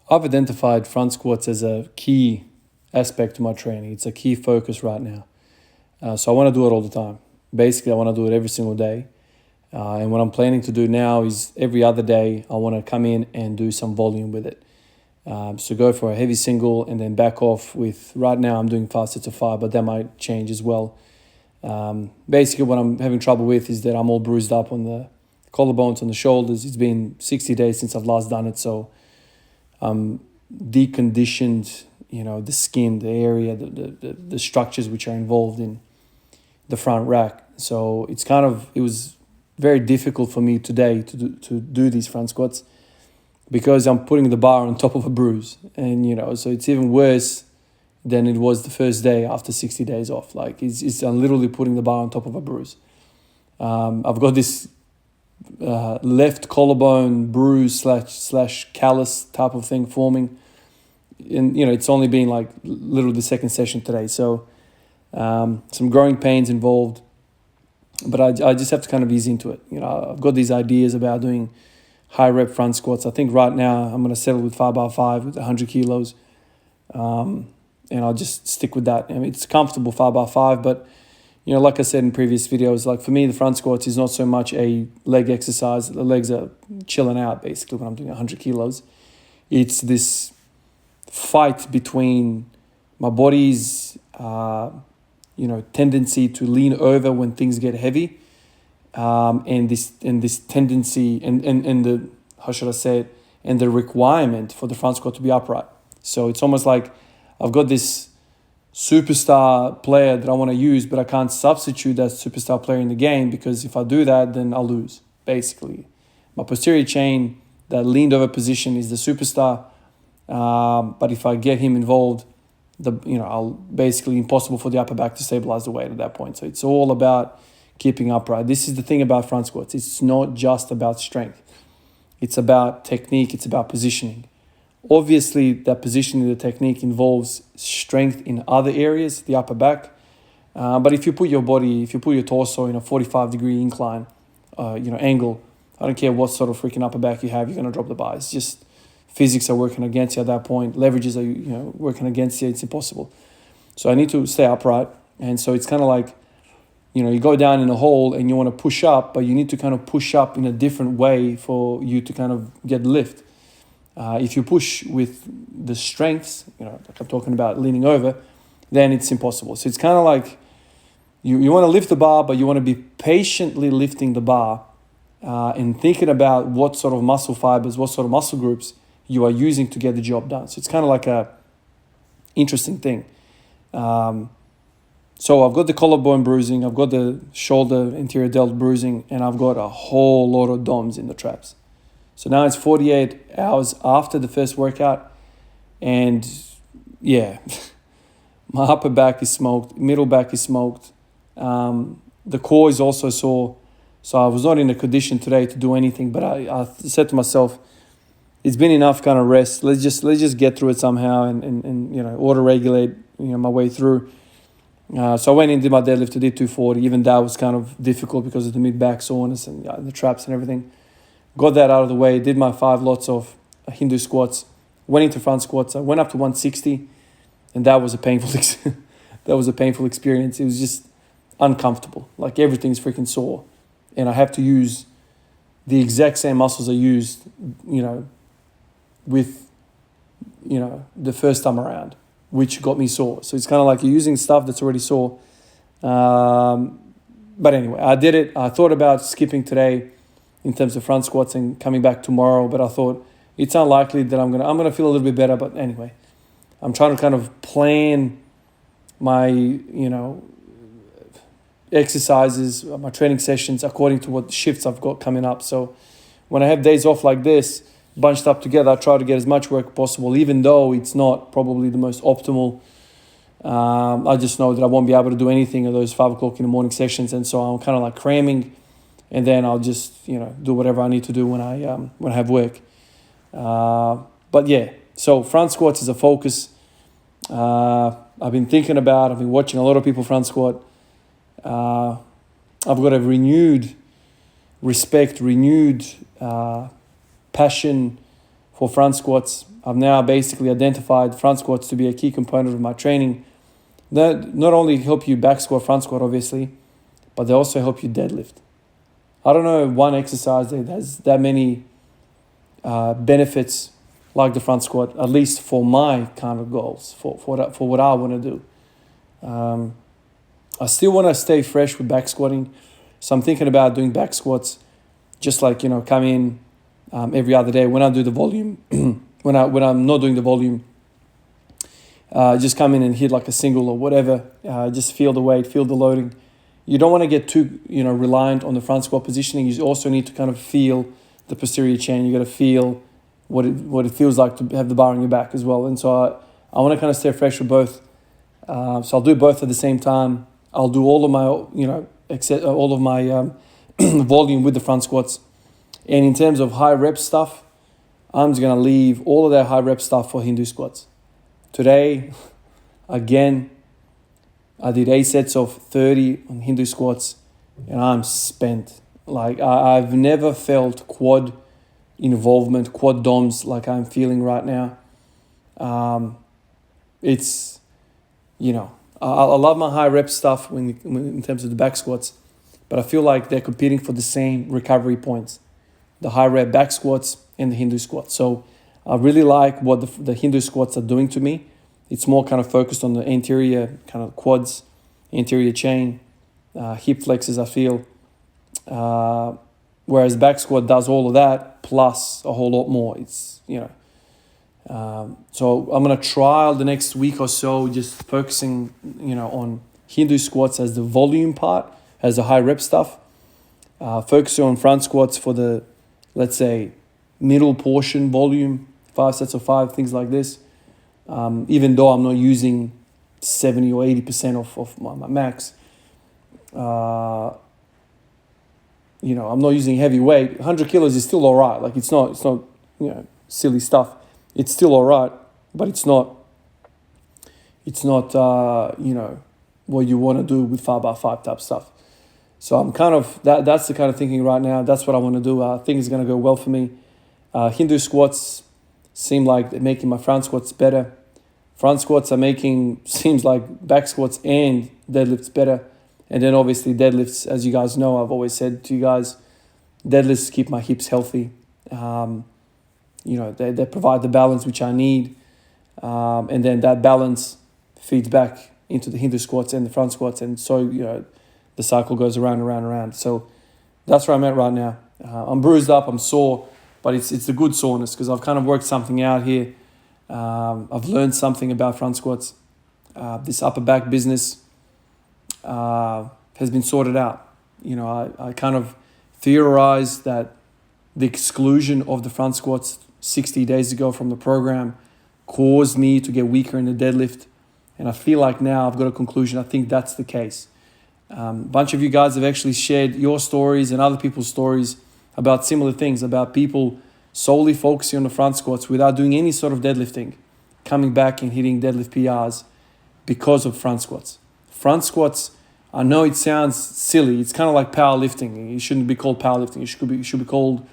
I've identified front squats as a key aspect to my training. It's a key focus right now. So I want to do it all the time. Basically, I want to do it every single day. And what I'm planning to do now is every other day, I want to come in and do some volume with it. So go for a heavy single and then back off with, right now I'm doing 5 sets of 5, but that might change as well. Basically what I'm having trouble with is that I'm all bruised up on the collarbones, on the shoulders. It's been 60 days since I've last done it, so I'm deconditioned, the skin, the area, the structures which are involved in the front rack. So it was very difficult for me today to do these front squats because I'm putting the bar on top of a bruise. And, so it's even worse than it was the first day after 60 days off. Like I'm literally putting the bar on top of a bruise. I've got this left collarbone bruise slash callus type of thing forming. And, it's only been like literally the second session today. So some growing pains involved. But I just have to kind of ease into it. I've got these ideas about doing high rep front squats. I think right now I'm going to settle with 5x5 with 100 kilos. And I'll just stick with that. I mean, it's comfortable 5x5, but, like I said in previous videos, like for me, the front squats is not so much a leg exercise. The legs are chilling out basically when I'm doing 100 kilos. It's this fight between my body's, tendency to lean over when things get heavy, and this tendency and the, how should I say it, and the requirement for the front squat to be upright. So it's almost like I've got this superstar player that I want to use, but I can't substitute that superstar player in the game because if I do that, then I'll lose. Basically, my posterior chain, that leaned over position, is the superstar. But if I get him involved, I'll basically impossible for the upper back to stabilize the weight at that point. So it's all about keeping upright. This is the thing about front squats. It's not just about strength. It's about technique. It's about positioning. Obviously, that positioning, the technique involves strength in other areas, the upper back. But if you put your torso in a 45-degree incline, angle, I don't care what sort of freaking upper back you have, you're going to drop the bar. It's just physics are working against you at that point. Leverages are working against you. It's impossible. So I need to stay upright. And so it's kind of like, you go down in a hole and you want to push up, but you need to kind of push up in a different way for you to kind of get lift. If you push with the strengths, like I'm talking about leaning over, then it's impossible. So it's kind of like you want to lift the bar, but you want to be patiently lifting the bar and thinking about what sort of muscle fibers, what sort of muscle groups you are using to get the job done. So it's kind of like a interesting thing. So I've got the collarbone bruising, I've got the shoulder anterior delt bruising, and I've got a whole lot of DOMs in the traps. So now it's 48 hours after the first workout, and yeah, my upper back is smoked, middle back is smoked. The core is also sore. So I was not in a condition today to do anything, but I said to myself, it's been enough kind of rest. Let's just get through it somehow and auto-regulate my way through. So I went in, did my deadlift, I did 240. Even that was kind of difficult because of the mid-back soreness and the traps and everything. Got that out of the way, did my 5 lots of Hindu squats, went into front squats. I went up to 160, and that was a painful experience. It was just uncomfortable. Like everything's freaking sore. And I have to use the exact same muscles I used, with, the first time around, which got me sore. So it's kind of like you're using stuff that's already sore. But anyway, I did it. I thought about skipping today in terms of front squats and coming back tomorrow, but I thought it's unlikely that I'm gonna feel a little bit better. But anyway, I'm trying to kind of plan my, exercises, my training sessions according to what shifts I've got coming up. So when I have days off like this, bunched up together, I try to get as much work possible, even though it's not probably the most optimal. I just know that I won't be able to do anything of those 5 o'clock in the morning sessions, and so I'm kind of like cramming, and then I'll just do whatever I need to do when I have work. But yeah, so front squats is a focus. I've been watching a lot of people front squat. I've got a renewed respect, renewed passion for front squats. I've now basically identified front squats to be a key component of my training. That not only help you back squat, front squat, obviously, but they also help you deadlift. I don't know one exercise that has that many benefits like the front squat, at least for my kind of goals, for what I want to do. I still want to stay fresh with back squatting, so I'm thinking about doing back squats, just like, come in every other day when I do the volume. when I'm not doing the volume, just come in and hit like a single or whatever. Just feel the weight, feel the loading. You don't want to get too reliant on the front squat positioning. You also need to kind of feel the posterior chain. You got to feel what it feels like to have the bar on your back as well. And so I want to kind of stay fresh with both. So I'll do both at the same time. I'll do all of my all of my volume with the front squats. And in terms of high rep stuff, I'm just gonna leave all of that high rep stuff for Hindu squats. Today, again, I did 8 sets of 30 on Hindu squats, and I'm spent. Like I've never felt quad involvement, quad DOMs like I'm feeling right now. It's, I love my high rep stuff when in terms of the back squats, but I feel like they're competing for the same recovery points, the high rep back squats and the Hindu squats. So I really like what the Hindu squats are doing to me. It's more kind of focused on the anterior kind of quads, anterior chain, hip flexors, I feel. Whereas back squat does all of that plus a whole lot more. It's, so I'm going to trial the next week or so, just focusing, on Hindu squats as the volume part, as the high rep stuff. Focusing on front squats for the, let's say, middle portion volume, 5 sets of 5, things like this. Even though I'm not using 70 or 80% of my max. I'm not using heavy weight. 100 kilos is still all right. Like it's not silly stuff. It's still all right, but it's not what you want to do with 5x5 type stuff. So I'm kind of, that's the kind of thinking right now. That's what I want to do. I think it's going to go well for me. Hindu squats seem like they're making my front squats better. Front squats are making, seems like back squats and deadlifts better. And then obviously deadlifts, as you guys know, I've always said to you guys, deadlifts keep my hips healthy. They provide the balance which I need. And then that balance feeds back into the Hindu squats and the front squats. And so, the cycle goes around and around and around. So that's where I'm at right now. I'm bruised up, I'm sore, but it's the good soreness because I've kind of worked something out here. I've learned something about front squats. This upper back business has been sorted out. I kind of theorized that the exclusion of the front squats 60 days ago from the program caused me to get weaker in the deadlift. And I feel like now I've got a conclusion. I think that's the case. A bunch of you guys have actually shared your stories and other people's stories about similar things, about people solely focusing on the front squats without doing any sort of deadlifting, coming back and hitting deadlift PRs because of front squats. Front squats, I know it sounds silly. It's kind of like powerlifting. It shouldn't be called powerlifting. It should be called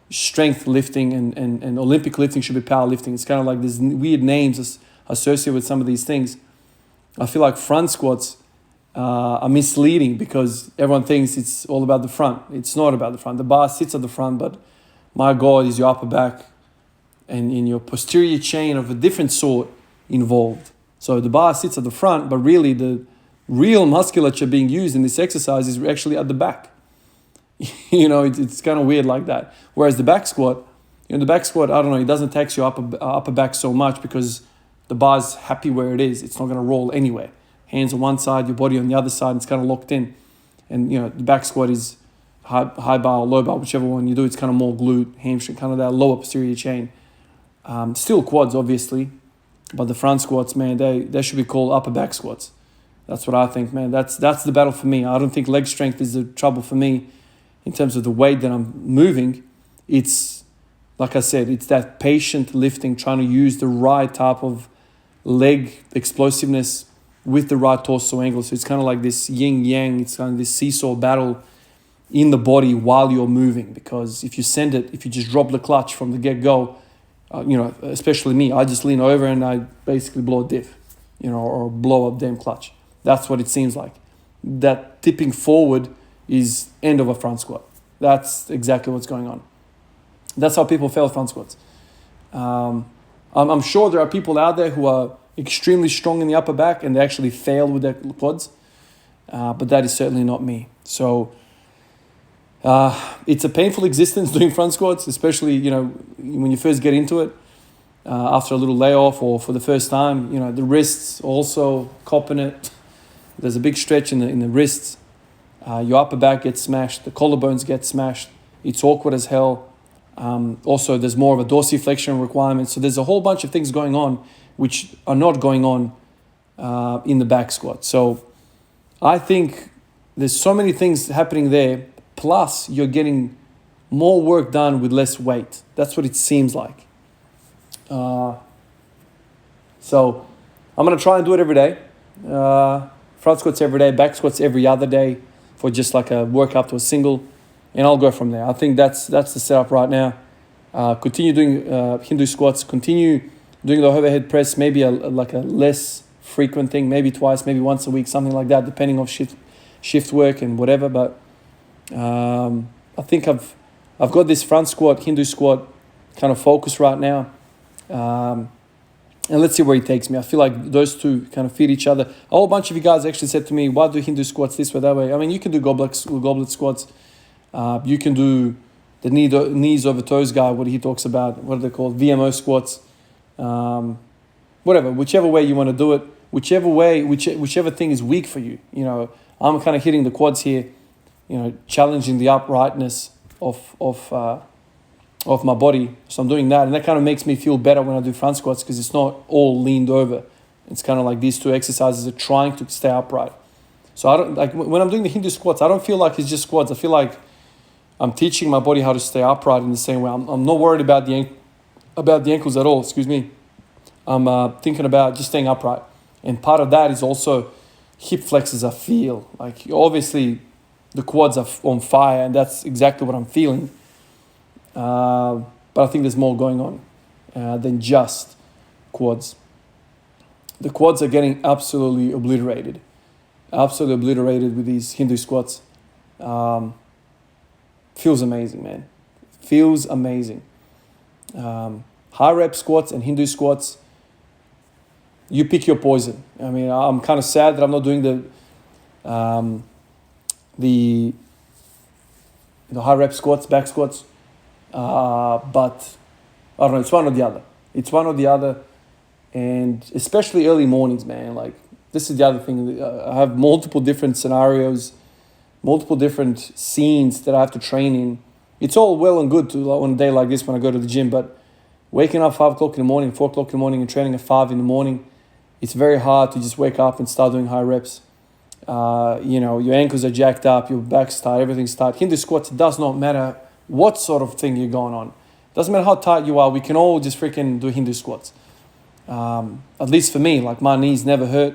strength lifting, and Olympic lifting should be powerlifting. It's kind of like these weird names associated with some of these things. I feel like front squats are misleading because everyone thinks it's all about the front. It's not about the front. The bar sits at the front, but my God is your upper back and in your posterior chain of a different sort involved. So the bar sits at the front, but really the real musculature being used in this exercise is actually at the back. It's kind of weird like that. Whereas the back squat, I don't know, it doesn't tax your upper back so much because the bar's happy where it is. It's not going to roll anywhere. Hands on one side, your body on the other side, it's kind of locked in. And, the back squat is high bar or low bar, whichever one you do. It's kind of more glute, hamstring, kind of that lower posterior chain. Still quads, obviously. But the front squats, man, they should be called upper back squats. That's what I think, man. That's the battle for me. I don't think leg strength is the trouble for me in terms of the weight that I'm moving. It's, like I said, it's that patient lifting, trying to use the right type of leg explosiveness with the right torso angle. So it's kind of like this yin-yang, it's kind of this seesaw battle in the body while you're moving. Because if you just drop the clutch from the get-go, especially me, I just lean over and I basically blow a diff, or blow up damn clutch. That's what it seems like. That tipping forward is end of a front squat. That's exactly what's going on. That's how people fail front squats. I'm sure there are people out there who are extremely strong in the upper back and they actually fail with their quads, but that is certainly not me. So it's a painful existence doing front squats, especially when you first get into it. After a little layoff or for the first time, the wrists also copping it. There's a big stretch in the wrists. Your upper back gets smashed. The collarbones get smashed. It's awkward as hell. Also, there's more of a dorsiflexion requirement. So there's a whole bunch of things going on which are not going on in the back squat. So I think there's so many things happening there. Plus, you're getting more work done with less weight. That's what it seems like. So I'm going to try and do it every day. Front squats every day, back squats every other day for just like a workout to a single. And I'll go from there. I think that's the setup right now. Continue doing Hindu squats. Continue doing the overhead press. Maybe a less frequent thing. Maybe twice, maybe once a week, something like that, depending on shift work and whatever. But I think I've got this front squat, Hindu squat kind of focus right now. And let's see where it takes me. I feel like those two kind of feed each other. A whole bunch of you guys actually said to me, why do Hindu squats this way, that way? I mean, you can do goblet squats. You can do the knees over toes guy, what he talks about. What are they called? VMO squats. Whatever, whichever way you want to do it. Whichever thing is weak for you. I'm kind of hitting the quads here, challenging the uprightness of my body. So I'm doing that. And that kind of makes me feel better when I do front squats because it's not all leaned over. It's kind of like these two exercises are trying to stay upright. So I don't like when I'm doing the Hindu squats, I don't feel like it's just squats. I feel like I'm teaching my body how to stay upright in the same way. I'm not worried about the ankles at all, excuse me. I'm thinking about just staying upright. And part of that is also hip flexors. I feel like obviously the quads are on fire and that's exactly what I'm feeling. But I think there's more going on than just quads. The quads are getting absolutely obliterated with these Hindu squats. Feels amazing, man. Feels amazing. High rep squats and Hindu squats, you pick your poison. I mean, I'm kind of sad that I'm not doing the high rep squats, back squats. But I don't know, it's one or the other. And especially early mornings, man, like this is the other thing. I have multiple different scenarios, multiple different scenes that I have to train in. It's all well and good to on a day like this when I go to the gym, but waking up 5 o'clock in the morning, 4 o'clock in the morning and training at 5 in the morning, it's very hard to just wake up and start doing high reps. Your ankles are jacked up, your back's tight, everything's tight. Hindu squats, it does not matter what sort of thing you're going on. Doesn't matter how tight you are, we can all just freaking do Hindu squats. At least for me, like my knees never hurt.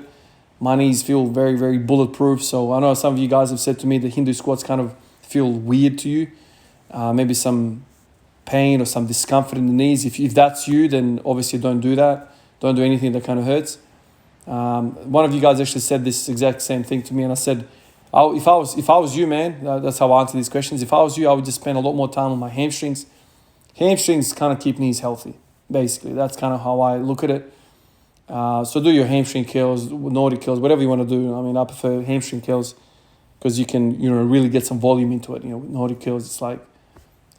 My knees feel very, very bulletproof. So I know some of you guys have said to me that Hindu squats kind of feel weird to you. Maybe some pain or some discomfort in the knees. If that's you, then obviously don't do that. Don't do anything that kind of hurts. One of you guys actually said this exact same thing to me, and I said, if I was you, man, that's how I answer these questions. If I was you, I would just spend a lot more time on my hamstrings. Hamstrings kind of keep knees healthy, basically. That's kind of how I look at it. So do your hamstring curls, Nordic curls, whatever you want to do. I mean, I prefer hamstring curls because you can, really get some volume into it. With Nordic curls, it's like,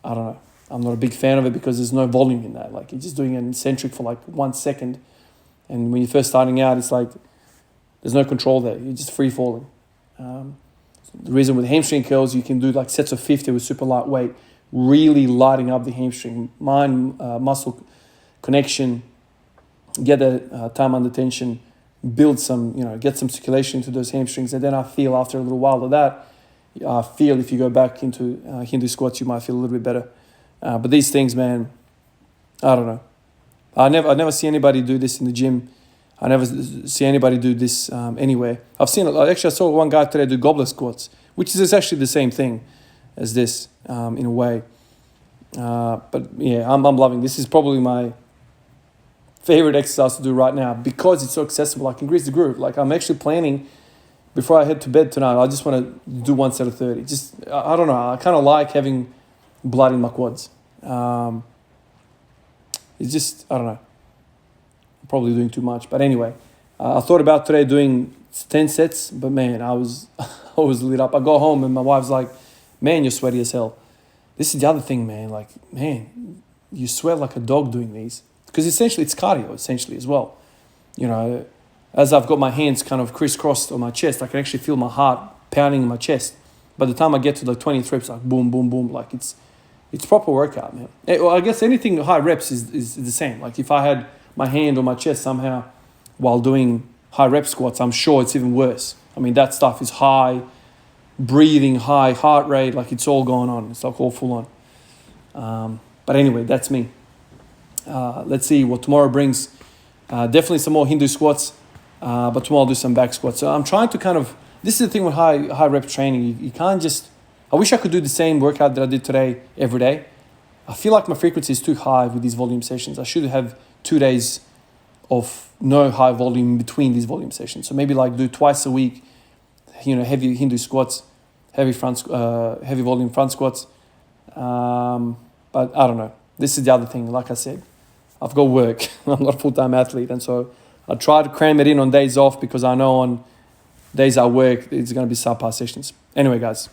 I don't know. I'm not a big fan of it because there's no volume in that. Like you're just doing an eccentric for like 1 second. And when you're first starting out, it's like there's no control there. You're just free falling. The reason with hamstring curls, you can do like sets of 50 with super lightweight, really lighting up the hamstring, muscle connection, get the time under tension, build some, get some circulation into those hamstrings. And then I feel after a little while of that, if you go back into Hindu squats, you might feel a little bit better. But these things, man, I don't know. I never see anybody do this in the gym. I never see anybody do this anywhere. I saw one guy today do goblet squats, which is actually the same thing as this in a way. But yeah, I'm loving this. Is probably my favorite exercise to do right now because it's so accessible. I can grease the groove. Like I'm actually planning before I head to bed tonight. I just want to do one set of 30. Just I don't know. I kind of like having blood in my quads. It's just I don't know. I'm probably doing too much, but anyway, I thought about today doing 10 sets, but man, I was I was lit up. I go home and my wife's like, "Man, you're sweaty as hell." This is the other thing, man. Like, man, you sweat like a dog doing these. Because essentially, it's cardio, essentially, as well. You know, as I've got my hands kind of crisscrossed on my chest, I can actually feel my heart pounding in my chest. By the time I get to the 20 reps, like boom, boom, boom, like it's proper workout, man. Well, I guess anything high reps is the same. Like if I had my hand on my chest somehow while doing high rep squats, I'm sure it's even worse. I mean, that stuff is high, breathing, high heart rate, like it's all going on. It's like all full on. But anyway, that's me. Let's see what tomorrow brings. Definitely some more Hindu squats, but tomorrow I'll do some back squats. So I'm trying to kind of, this is the thing with high rep training. You can't just, I wish I could do the same workout that I did today every day. I feel like my frequency is too high with these volume sessions. I should have 2 days of no high volume between these volume sessions. So maybe like do twice a week, heavy Hindu squats, heavy volume front squats. But I don't know. This is the other thing. Like I said, I've got work. I'm not a full-time athlete. And so I try to cram it in on days off because I know on days I work, it's going to be subpar sessions. Anyway, guys,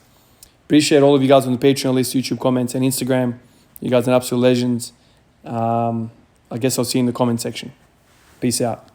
appreciate all of you guys on the Patreon list, YouTube comments, and Instagram. You guys are absolute legends. I guess I'll see you in the comment section. Peace out.